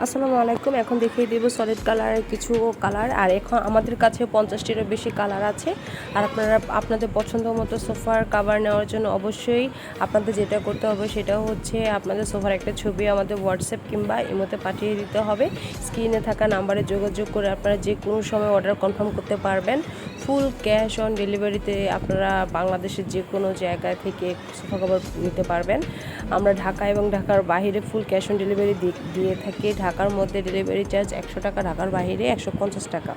আসসালামু আলাইকুম। এখন দেখিয়ে দেব সলিড কালারের কিছু কালার। আর এখন আমাদের কাছে 50টিরও বেশি কালার আছে। আর আপনাদের পছন্দ মতো সোফার কাভার নেওয়ার জন্য অবশ্যই আপনাদের যেটা করতে হবে সেটা হচ্ছে আপনাদের সোফার একটা ছবি আমাদের হোয়াটসঅ্যাপ কিংবা ইমোতে পাঠিয়ে দিতে হবে। স্ক্রিনে থাকা নাম্বারে যোগাযোগ করে আপনারা যে কোনো সময় অর্ডার কনফার্ম করতে পারবেন। ফুল ক্যাশ অন ডেলিভারিতে আপনারা বাংলাদেশের যে কোনো জায়গা থেকে সোফা কাভার নিতে পারবেন। আমরা ঢাকা এবং ঢাকার বাইরে ফুল ক্যাশ অন ডেলিভারি দিয়ে থাকি। ঢাকার মধ্যে ডেলিভারি চার্জ 100 টাকা, ঢাকার বাইরে 150 টাকা।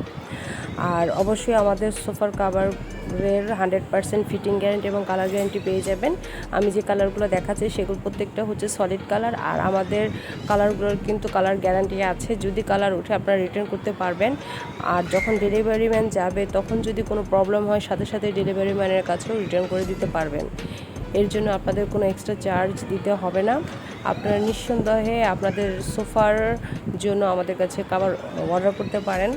আর অবশ্যই আমাদের সোফার কাভারের 100% ফিটিং গ্যারান্টি এবং কালার গ্যারান্টি পেয়ে যাবেন। আমি যে কালারগুলো দেখাচ্ছি সেগুলো প্রত্যেকটা হচ্ছে সলিড কালার। আর আমাদের কালারগুলোর কিন্তু কালার গ্যারান্টি আছে। যদি কালার উঠে আপনারা রিটার্ন করতে পারবেন। আর যখন ডেলিভারি ম্যান যাবে তখন যদি কোনো প্রবলেম হয় সাথে সাথে ডেলিভারি ম্যানের কাছেও রিটার্ন করে দিতে পারবেন। এর জন্য আপনাদের কোনো এক্সট্রা চার্জ দিতে হবে না। আপনারা নিঃসন্দেহে আপনাদের সোফার জন্য আমাদের কাছে কাভার অর্ডার করতে পারেন।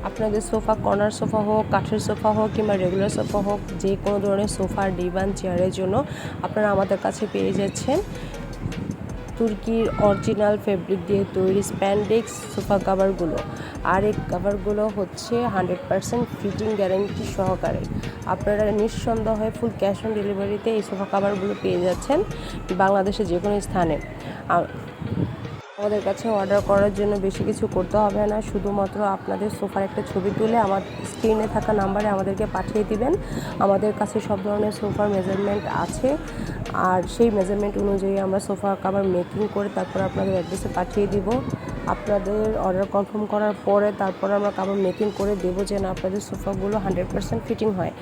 আপনাদের সোফা কর্নার সোফা হোক, কাঠের সোফা হোক কিংবা রেগুলার সোফা হোক, যে কোনো ধরনের সোফা, ডিভান, চেয়ারের জন্য আপনারা আমাদের কাছে পেয়ে যাচ্ছেন তুর্কির অরিজিনাল ফেব্রিক দিয়ে তৈরি স্প্যান্ডেক্স সোফা কাভারগুলো। আর এই কাভারগুলো হচ্ছে 100% ফিটিং গ্যারেন্টি সহকারে। আপনারা নিঃসন্দেহে ফুল ক্যাশ অন ডেলিভারিতে এই সোফা কাভারগুলো পেয়ে যাচ্ছেন বাংলাদেশের যে কোনো স্থানে। আমাদের কাছে অর্ডার করার জন্য বেশি কিছু করতে হবে না, শুধুমাত্র আপনাদের সোফার একটা ছবি তুলে আমার স্ক্রিনে থাকা নাম্বারে আমাদেরকে পাঠিয়ে দিবেন। আমাদের কাছে সব ধরনের সোফার মেজারমেন্ট আছে, আর সেই মেজারমেন্ট অনুযায়ী আমরা সোফা কাভার মেকিং করে তারপর আপনাদের অ্যাড্রেসে পাঠিয়ে দিব। আপনাদের অর্ডার কনফার্ম করার পরে তারপর আমরা কাভার মেকিং করে দেবো যেন আপনাদের সোফাগুলো 100% ফিটিং হয়।